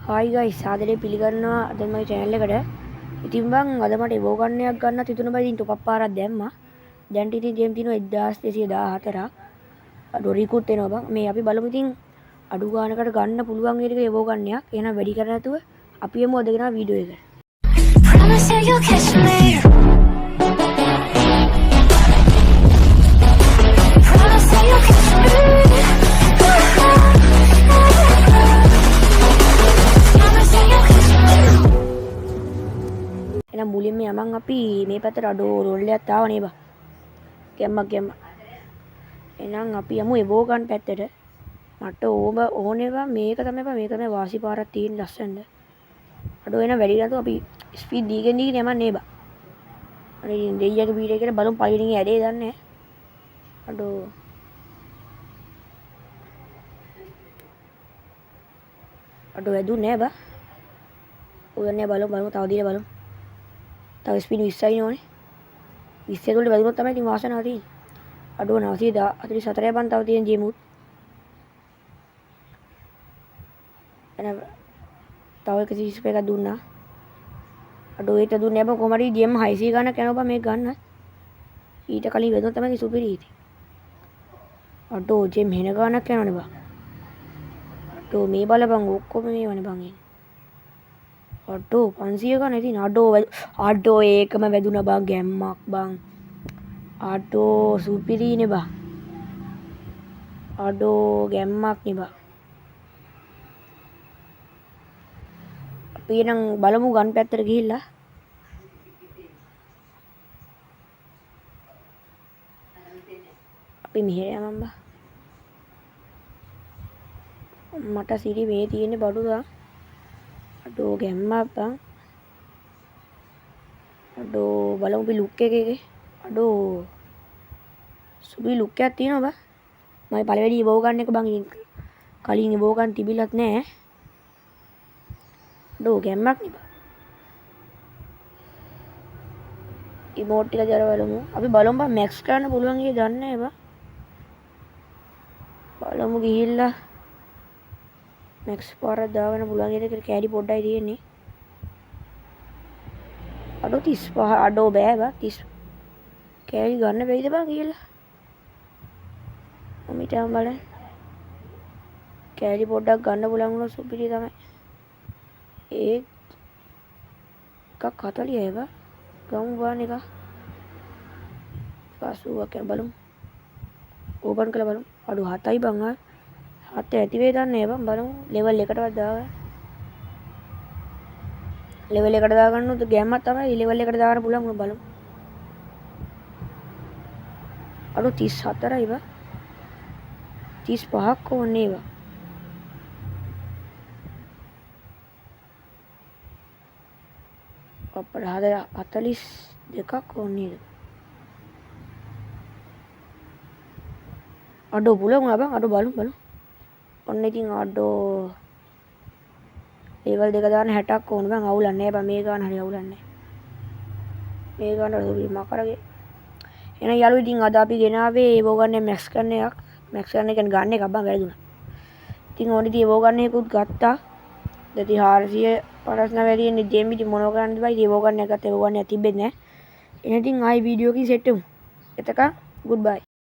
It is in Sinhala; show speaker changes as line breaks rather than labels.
හායි ගයිස් ආදරේ පිළිගන්නවා අද මගේ channel එකට. ඉතින් බං අද මට එවෝ ගන්නයක් ගන්නත් හිතුණා බං. ඉතින් ටොප් පාරක් දැම්මා. දැන් ඉතින් ගේම් තියෙනවා 1214ක්. ඩොරිකුත් එනවා බං. මේ අපි බලමු ඉතින් අඩු ගානකට ගන්න පුළුවන් වේද කියලා එවෝ ගන්නයක්. එහෙනම් වැඩි කර නැතුව අපි යමු අද ගෙනා වීඩියෝ එකට. Promise you'll catch me. Promise you'll catch me. එහෙනම් මුලින්ම යමන් අපි මේ පැත්තට අඩෝ රෝල් එකක් ආව නේ බා. ගැම්මක්. එහෙනම් අපි යමු එවෝ ගන්න පැත්තට. මට ඕනේ බා මේක තමයි වාසි පාරක් තියෙන ලස්සනද. අඩෝ එන වැඩි නැතුව අපි ස්පීඩ් දීගෙන යමන් නේ බා. අනේ දෙයියගේ වීඩියෝ එකට බලමු පයින්ගේ ඇඩේ දන්නේ. අඩෝ වැදුනේ නෑ බා. ඔයන්නේ බලමු තව දීලා බලමු. තව ස්පීඩ් 20යි ඕනේ. 20 වලට වැදුනොත් තමයි ඉතින් වාසනාව තියෙන්නේ. අඩෝ 944 බන් තව තියෙන ජීමුත්. එන තව 130 එකක් දුන්නා. අඩෝ ඒක දුන්නේ නැහැ බං කොහමද ගේම් 600 ගණක් යනවා බං මේක ගන්න. ඊට කලින් වැදුනොත් තමයි සුපිරි ඉති. අඩෝ ජෙම් හෙන ගණක් යනවනේ බං. අඩෝ මේ බලපන් ඔක්කොම මේවනේ බං එන්නේ. අඩෝ 500 ගන්න ඉතින් අඩෝ ඒකම වැදුනා බං ගැම්මක් බං. අඩෝ සුපිරිනේ බං. අඩෝ ගැම්මක් නේ බං. අපි නම් බලමු ගන් පැත්තට ගිහිල්ලා. අපි මෙහෙ යමන් බං. මට සිරි මේ තියෙන්නේ බඩු දා. අඩෝ ගැම්මක් බං. අඩෝ බලමු අපි ලුක් එකේ. අඩෝ සුබි ලුක් එකක් තියෙනවා බං. මම පළවෙනි ඉවෝ ගන්න එක බං. කලින් ඉවෝ ගන්න තිබිලත් නෑ. අඩෝ ගැම්මක් නේ බං. ඉමෝට් ටික දර බලමු. අපි බලමු බං මැක්ස් කරන්න පුළුවන් කියලා දන්නේ නෑ බං. බලමු ගිහිල්ලා මැක්ස් පාරක් දාගන්න පුළුවන් නේද කෑලි පොඩ්ඩයි තියෙන්නේ. අඩෝ 35 අඩෝ බෑ බං 30 කෑලි ගන්න බැයිද බං කියලා. මම ඊටම බලන්න. කෑලි පොඩ්ඩක් ගන්න පුළුවන් වුණොත් සුපිරි තමයි. ඒත් එකක් 40යි බං. ගමු ගන්න එක. 80ක් යන බලමු. ඕපන් කරලා බලමු. අඩෝ 7යි බං ආ. 7 ඇති වේ දන්නේ බං බලමු. ලෙවල් එකටවත් දාගන්න. ලෙවල් එකට දාගන්නොත් ගැම්මක් තමයි ලෙවල් එකට දාගන්න පුළුවන් වුණා බලමු. අඩෝ 34යි බං. 35ක් ඕනේ බං. අපර 42ක් ඕනේ. අඩෝ පුළුවන් වුණා බං. අඩෝ බලමු. ඔන්න ඉතින් අඩෝ ලෙවල් දෙක දාන්න 60ක් ඕන බං. අවුලන්නේ නැහැ බං. මේ ගාන හරි අවුලන්නේ. මේ ගාන වල මකරගේ. එහෙනම් යාළුවෝ ඉතින් අද අපි ගෙනාවේ ඒවෝ ගන්න මැක්ස් කරන එකක්. මැක්ස් කරන එක ගන්න එකක් බං වැරදුනා. ඉතින් ඕනේ ඉතින් ඒවෝ ගන්න එකකුත් ගත්තා. දැන් 459 තියෙන ජේම් ඉතින් මොනව කරන්නද බයි ඒවෝ ගන්න එක ගත්තා. ඒවෝ ගන්න තිබෙන්නේ නැහැ. එහෙනම් ඉතින් ආයි වීඩියෝ එකකින් සෙට් වෙමු. එතකන් goodbye.